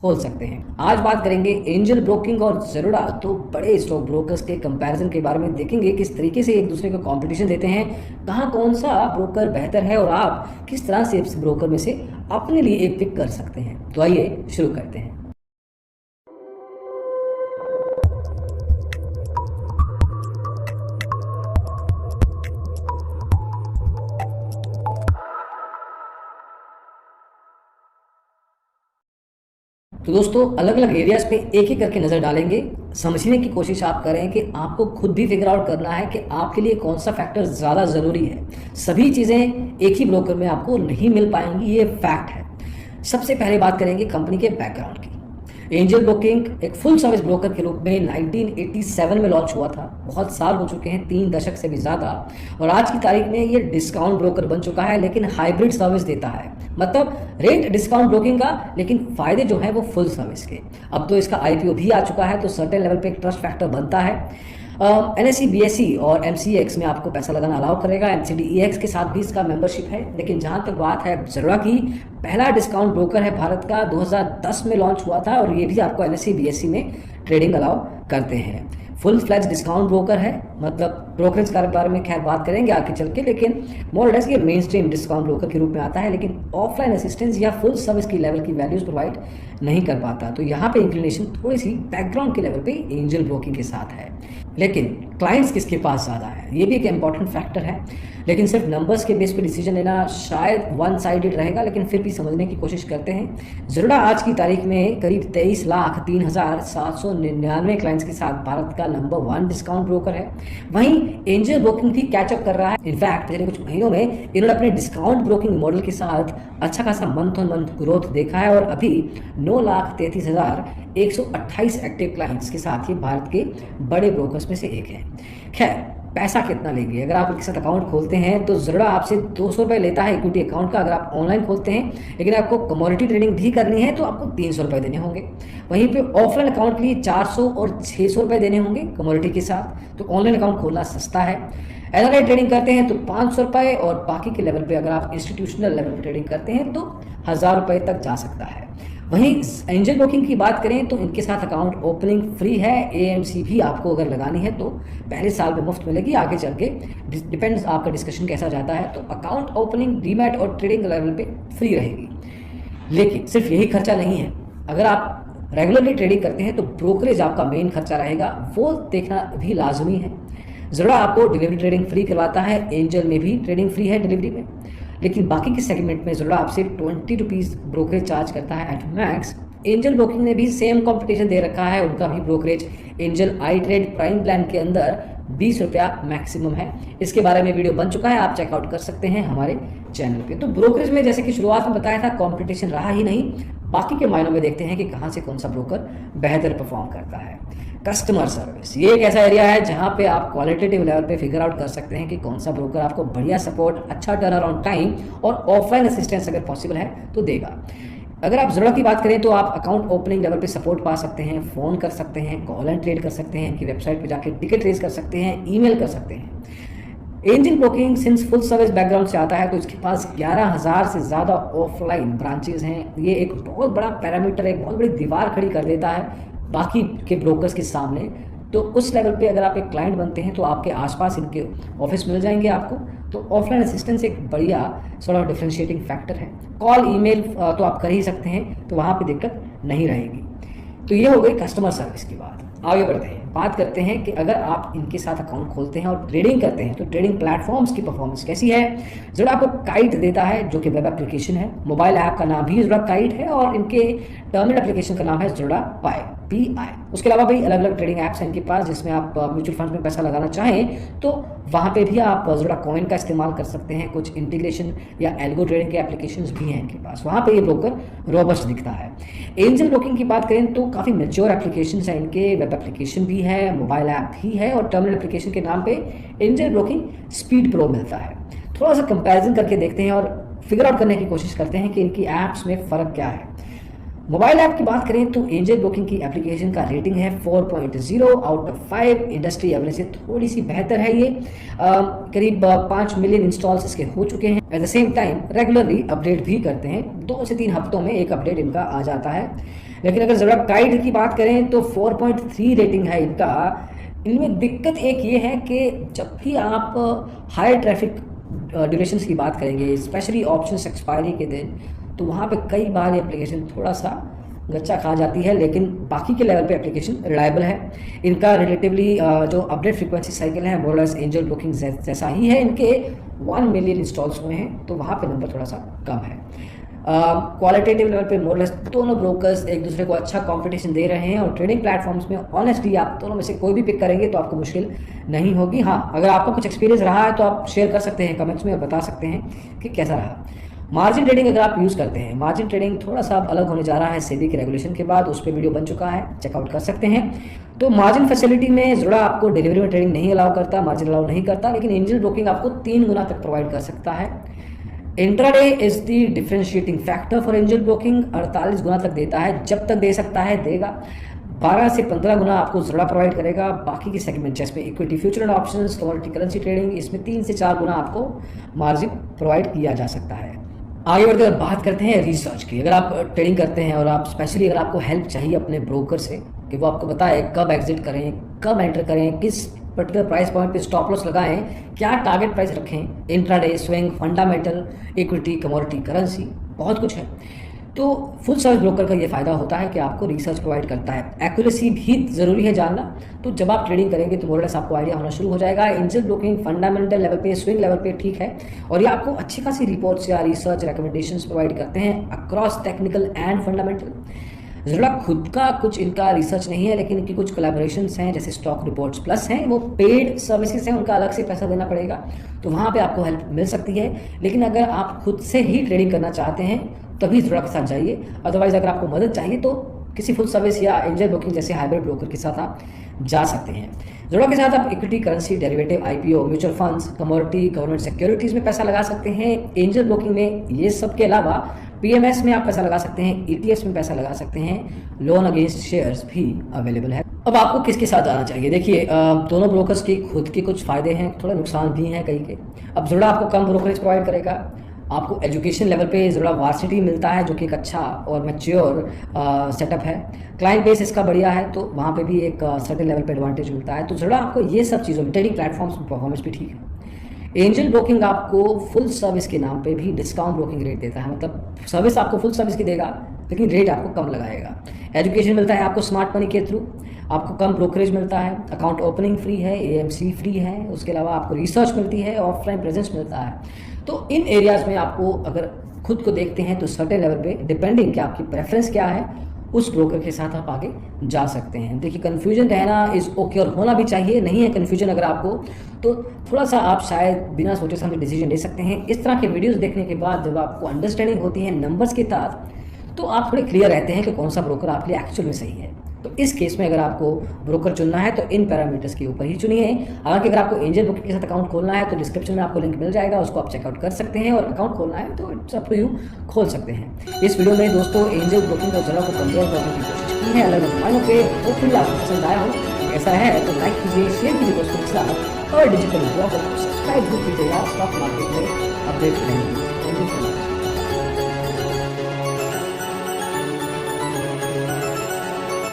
खोल सकते हैं। आज बात करेंगे एंजल ब्रोकिंग और ज़ेरोडा, दो बड़े स्टॉक ब्रोकर्स के कंपैरिजन के बारे में देखेंगे, किस तरीके से एक दूसरे को कंपटीशन देते हैं, कहाँ कौन सा ब्रोकर बेहतर है और आप किस तरह से इस ब्रोकर में से अपने लिए एक पिक कर सकते हैं। तो आइए शुरू करते हैं। तो दोस्तों अलग अलग एरियाज पे एक एक करके नज़र डालेंगे। समझने की कोशिश आप करें कि आपको खुद भी फिगर आउट करना है कि आपके लिए कौन सा फैक्टर ज़्यादा ज़रूरी है। सभी चीज़ें एक ही ब्रोकर में आपको नहीं मिल पाएंगी, ये फैक्ट है। सबसे पहले बात करेंगे कंपनी के बैकग्राउंड की। एंजल ब्रोकिंग एक फुल सर्विस ब्रोकर के रूप में 1987 में लॉन्च हुआ था। बहुत साल हो चुके हैं, 3 दशक से भी ज़्यादा, और आज की तारीख में ये डिस्काउंट ब्रोकर बन चुका है, लेकिन हाइब्रिड सर्विस देता है। मतलब रेट डिस्काउंट ब्रोकिंग का, लेकिन फ़ायदे जो है वो फुल सर्विस के। अब तो इसका आईपीओ भी आ चुका है, तो सर्टेन लेवल पे एक ट्रस्ट फैक्टर बनता है। एनएसई बीएसई और एमसीएक्स में आपको पैसा लगाना अलाउ करेगा। एमसीडीईएक्स के साथ भी इसका मेंबरशिप है। लेकिन जहाँ तक बात है ज़ेरोडा की, पहला डिस्काउंट ब्रोकर है भारत का, 2010 में लॉन्च हुआ था, और ये भी आपको एनएसई बीएसई में ट्रेडिंग अलाउ करते हैं। फुल फ्लैज डिस्काउंट ब्रोकर है, मतलब ब्रोकरेज के बारे में खैर बात करेंगे आगे चल के, लेकिन मोर लेस ये मेन स्ट्रीम डिस्काउंट ब्रोकर के रूप में आता है, लेकिन ऑफलाइन असिस्टेंस या फुल सर्विस की लेवल की वैल्यूज प्रोवाइड नहीं कर पाता। तो यहाँ पे इंक्लिनेशन थोड़ी सी बैकग्राउंड के लेवल पे एंजल ब्रोकिंग के साथ है। लेकिन क्लाइंट्स किसके पास ज़्यादा है, ये भी एक इंपॉर्टेंट फैक्टर है। लेकिन सिर्फ नंबर्स के बेस पे डिसीजन लेना शायद वन साइडेड रहेगा, लेकिन फिर भी समझने की कोशिश करते हैं। ज़ेरोडा आज की तारीख में करीब 23,03,799 क्लाइंट्स के साथ भारत का नंबर 1 डिस्काउंट ब्रोकर है। वहीं एंजल ब्रोकिंग भी कैचअप कर रहा है। इनफैक्ट पिछले कुछ महीनों में इन्होंने अपने डिस्काउंट ब्रोकिंग मॉडल के साथ अच्छा खासा मंथ ऑन मंथ ग्रोथ देखा है, और अभी 9,33,128 एक्टिव क्लाइंट्स के साथ ये भारत के बड़े ब्रोकर्स में से एक है। खैर, पैसा कितना लेंगे? अगर आप उनके साथ अकाउंट खोलते हैं तो ज़ेरोडा आपसे 200 रुपये लेता है इक्विटी अकाउंट का, अगर आप ऑनलाइन खोलते हैं। लेकिन आपको कमोडिटी ट्रेडिंग भी करनी है तो आपको 300 रुपये देने होंगे। वहीं पे ऑफलाइन अकाउंट के लिए 400 और 600 रुपये देने होंगे कमोडिटी के साथ। तो ऑनलाइन अकाउंट खोलना सस्ता है। एनआरआई ट्रेडिंग करते हैं तो 500 रुपये, और बाकी के लेवल पे अगर आप इंस्टीट्यूशनल लेवल पे ट्रेडिंग करते हैं तो 1000 रुपये तक जा सकता है। वहीं एंजल ब्रोकिंग की बात करें तो इनके साथ अकाउंट ओपनिंग फ्री है। एएमसी भी आपको अगर लगानी है तो पहले साल में मुफ्त मिलेगी, आगे चल के डिपेंड्स आपका डिस्कशन कैसा जाता है। तो अकाउंट ओपनिंग, डीमैट और ट्रेडिंग लेवल पे फ्री रहेगी। लेकिन सिर्फ यही खर्चा नहीं है। अगर आप रेगुलरली ट्रेडिंग करते हैं तो ब्रोकरेज आपका मेन खर्चा रहेगा, वो देखना भी लाजमी है। ज़ेरोडा आपको डिलीवरी ट्रेडिंग फ्री करवाता है, एंजल में भी ट्रेडिंग फ्री है डिलीवरी में। लेकिन बाकी के सेगमेंट में ज़ेरोडा आपसे 20 रुपीज़ ब्रोकरेज चार्ज करता है एट मैक्स। एंजल ब्रोकिंग ने भी सेम कंपटीशन दे रखा है, उनका भी ब्रोकरेज एंजल आई ट्रेड प्राइम प्लान के अंदर 20 रुपया मैक्सिमम है। इसके बारे में वीडियो बन चुका है, आप चेकआउट कर सकते हैं हमारे चैनल पे। तो ब्रोकरेज में जैसे कि शुरुआत में बताया था, कंपटीशन रहा ही नहीं। बाकी के मायनों में देखते हैं कि कहाँ से कौन सा ब्रोकर बेहतर परफॉर्म करता है। कस्टमर सर्विस, ये एक ऐसा एरिया है जहाँ पे आप क्वालिटेटिव लेवल पे फिगर आउट कर सकते हैं कि कौन सा ब्रोकर आपको बढ़िया सपोर्ट, अच्छा टर्न अराउंड टाइम और ऑफलाइन असिस्टेंस अगर पॉसिबल है तो देगा। अगर आप ज़ेरोडा की बात करें तो आप अकाउंट ओपनिंग लेवल पे सपोर्ट पा सकते हैं, फ़ोन कर सकते हैं, कॉल एंड ट्रेड कर सकते हैं, इनकी वेबसाइट पे जाके टिकट रेज कर सकते हैं, ईमेल कर सकते हैं। Angel broking since full service background से आता है तो इसके पास 11,000 से ज़्यादा ऑफलाइन ब्रांचेज हैं। ये एक बहुत बड़ा पैरामीटर, एक बहुत बड़ी दीवार खड़ी कर देता है बाकी के ब्रोकर्स के सामने। तो उस लेवल पे अगर आप एक क्लाइंट बनते हैं तो आपके आसपास इनके ऑफिस मिल जाएंगे आपको। तो ऑफलाइन असिस्टेंस एक बढ़िया सॉर्ट ऑफ डिफरेंशिएटिंग फैक्टर है। कॉल ईमेल तो आप कर ही सकते हैं, तो वहाँ पे दिक्कत नहीं रहेगी। तो ये हो गई कस्टमर सर्विस की बात। आगे बढ़ते हैं, बात करते हैं कि अगर आप इनके साथ अकाउंट खोलते हैं और ट्रेडिंग करते हैं तो ट्रेडिंग प्लेटफॉर्म्स की परफॉर्मेंस कैसी है। ज़ेरोडा आपको काइट देता है जो कि वेब एप्लीकेशन है। मोबाइल ऐप का नाम भी ज़ेरोडा काइट है, और इनके टर्मिनल एप्लीकेशन का नाम है ज़ेरोडा पाई, PI। उसके अलावा भी अलग अलग ट्रेडिंग ऐप्स हैं इनके पास, जिसमें आप म्यूचुअल फंड में पैसा लगाना चाहें तो वहाँ पे भी आप ज़ेरोडा कॉइन का इस्तेमाल कर सकते हैं। कुछ इंटीग्रेशन या एल्गो ट्रेडिंग के एप्लीकेशंस भी हैं इनके पास, वहाँ पे ये ब्रोकर रोबस्ट दिखता है। एंजल ब्रोकिंग की बात करें तो काफ़ी मैच्योर एप्लीकेशंस हैं इनके, वेब एप्लीकेशन भी है, मोबाइल ऐप भी है, और टर्मिनल एप्लीकेशन के नाम पे एंजल ब्रोकिंग स्पीड प्रो मिलता है। थोड़ा सा कंपैरिजन करके देखते हैं और फिगर आउट करने की कोशिश करते हैं कि इनकी ऐप्स में फ़र्क क्या है। मोबाइल ऐप की बात करें तो एंजल ब्रोकिंग की एप्लीकेशन का रेटिंग है 4.0 आउट ऑफ 5। इंडस्ट्री एवरेज से थोड़ी सी बेहतर है ये। करीब 5 मिलियन इंस्टॉल्स इसके हो चुके हैं। At the same time regularly update भी करते हैं, 2 से 3 हफ्तों में एक अपडेट इनका आ जाता है। लेकिन अगर ज़रा काइट की बात करें तो 4.3 रेटिंग है इनका। इनमें दिक्कत एक ये है कि जब भी आप हाई ट्रैफिक ड्यूरेशंस की बात करेंगे, स्पेशली ऑप्शंस एक्सपायरी के दिन, तो वहाँ पे कई बार ये एप्लीकेशन थोड़ा सा गच्चा खा जाती है, लेकिन बाकी के लेवल पे एप्लीकेशन रिलायबल है। इनका रिलेटिवली जो अपडेट फ्रीक्वेंसी साइकिल है मोरलेस एंजल ब्रोकिंग जैसा ही है। इनके 1 मिलियन इंस्टॉल्स हुए हैं, तो वहाँ पे नंबर थोड़ा सा कम है। क्वालिटेटिव लेवल पे मोरलेस दोनों ब्रोकर्स एक दूसरे को अच्छा कंपटीशन दे रहे हैं, और ट्रेडिंग प्लेटफॉर्म्स में ऑनेस्टली आप दोनों में से कोई भी पिक करेंगे तो आपको मुश्किल नहीं होगी। हाँ, अगर आपको कुछ एक्सपीरियंस रहा है तो आप शेयर कर सकते हैं कमेंट्स में और बता सकते हैं कि कैसा रहा। मार्जिन ट्रेडिंग अगर आप यूज़ करते हैं, मार्जिन ट्रेडिंग थोड़ा सा अलग होने जा रहा है सेबी के रेगुलेशन के बाद, उस पर वीडियो बन चुका है, चेकआउट कर सकते हैं। तो मार्जिन फैसिलिटी में ज़रूर आपको डिलीवरी में ट्रेडिंग नहीं अलाउ करता, मार्जिन अलाउ नहीं करता, लेकिन एंजल ब्रोकिंग आपको 3 गुना तक प्रोवाइड कर सकता है। Intraday is the differentiating factor for angel broking, 48 गुना तक देता है, जब तक दे सकता है देगा। 12 से 15 गुना आपको ज़रा प्रोवाइड करेगा। बाकी के सेगमेंट जैसे equity future and options, commodity currency trading, इसमें 3 से 4 गुना आपको मार्जिन प्रोवाइड किया जा सकता है। आगे बढ़कर बात करते हैं रिसर्च की। अगर आप ट्रेडिंग करते हैं और आप स्पेशली अगर आपको हेल्प चाहिए अपने ब्रोकर से कि वो आपको बताए कब एग्जिट करें, कब एंटर करें, किस पर्टिकुलर प्राइस पॉइंट पे स्टॉप लॉस लगाएं, क्या टारगेट प्राइस रखें, intraday, swing, fundamental, equity, commodity, currency, बहुत कुछ है, तो फुल सर्विस ब्रोकर का ये फ़ायदा होता है कि आपको रिसर्च प्रोवाइड करता है। एक्यूरेसी भी ज़रूरी है जानना, तो जब आप ट्रेडिंग करेंगे तो मोरलेस आपको आइडिया होना शुरू हो जाएगा। एंजल ब्रोकिंग फंडामेंटल लेवल पे, स्विंग लेवल पे ठीक है, और ये आपको अच्छी खासी रिपोर्ट्स या रिसर्च रिकमेंडेशंस प्रोवाइड करते हैं अक्रॉस टेक्निकल एंड फंडामेंटल। ज़रा खुद का कुछ इनका रिसर्च नहीं है, लेकिन इनकी कुछ कोलैबोरेशंस हैं, जैसे स्टॉक रिपोर्ट्स प्लस हैं, वो पेड सर्विसेज हैं, उनका अलग से पैसा देना पड़ेगा, तो वहाँ पे आपको हेल्प मिल सकती है। लेकिन अगर आप खुद से ही ट्रेडिंग करना चाहते हैं तभी ज़रा के साथ जाइए, अदरवाइज़ अगर आपको मदद चाहिए तो किसी फुल सर्विस या एंजल ब्रोकिंग जैसे हाइब्रिड ब्रोकर के साथ आप जा सकते हैं। ज़रा के साथ आप equity, currency, derivative, IPO, mutual funds, commodity, government securities में पैसा लगा सकते हैं। एंजल ब्रोकिंग में ये सब के अलावा PMS में आप पैसा लगा सकते हैं, ETFs में पैसा लगा सकते हैं, लोन अगेंस्ट शेयर्स भी अवेलेबल है। अब आपको किसके साथ जाना चाहिए? देखिए, दोनों ब्रोकर्स के खुद के कुछ फ़ायदे हैं, थोड़े नुकसान भी हैं कई के। अब ज़रा आपको कम ब्रोकरेज प्रोवाइड करेगा, आपको एजुकेशन लेवल पे ज़रा वार्सिटी मिलता है, जो कि एक अच्छा और मैच्योर सेटअप है। क्लाइंट बेस इसका बढ़िया है, तो वहाँ पे भी एक सर्टेन लेवल पे एडवांटेज मिलता है। तो ज़रा आपको ये सब चीज़ों में ट्रेडिंग प्लेटफॉर्म्स में परफॉर्मेंस भी ठीक है। एंजल ब्रोकिंग आपको फुल सर्विस के नाम पे भी डिस्काउंट ब्रोकिंग रेट देता है, मतलब सर्विस आपको फुल सर्विस की देगा, लेकिन रेट आपको कम लगाएगा। एजुकेशन मिलता है आपको स्मार्ट मनी के थ्रू, आपको कम ब्रोकरेज मिलता है, अकाउंट ओपनिंग फ्री है, AMC फ्री है, उसके अलावा आपको रिसर्च मिलती है, ऑफलाइन प्रेजेंस मिलता है। तो इन एरियाज़ में आपको अगर खुद को देखते हैं तो सर्टेन लेवल पे डिपेंडिंग कि आपकी प्रेफरेंस क्या है, उस ब्रोकर के साथ आप आगे जा सकते हैं। देखिए, कन्फ्यूजन रहना इज़ ओके, और होना भी चाहिए। नहीं है कन्फ्यूजन अगर आपको, तो थोड़ा सा आप शायद बिना सोचे समझे डिसीजन ले सकते हैं। इस तरह के वीडियोस देखने के बाद जब आपको अंडरस्टैंडिंग होती है नंबर्स के साथ, तो आप थोड़े क्लियर रहते हैं कि कौन सा ब्रोकर आपके लिए एक्चुअल में सही है। तो इस केस में अगर आपको ब्रोकर चुनना है तो इन पैरामीटर्स के ऊपर ही चुनिए। हालांकि अगर आपको एंजल ब्रोकिंग के साथ अकाउंट खोलना है तो डिस्क्रिप्शन में आपको लिंक मिल जाएगा, उसको आप चेकआउट कर सकते हैं, और अकाउंट खोलना है तो इट्स अप टू यू, खोल सकते हैं। इस वीडियो में दोस्तों एंजल ब्रोकिंग और ज़रा को कंपेयर करने की कोशिश की है अलग अलग मायनों पे। होपफुली आपको पसंद आया हो। ऐसा है तो लाइक कीजिए, शेयर कीजिए दोस्तों के साथ, और डिजिटल ब्लॉग को सब्सक्राइब भी कीजिएगा स्टॉक मार्केट में अपडेट रहेंगे। Thank you so much.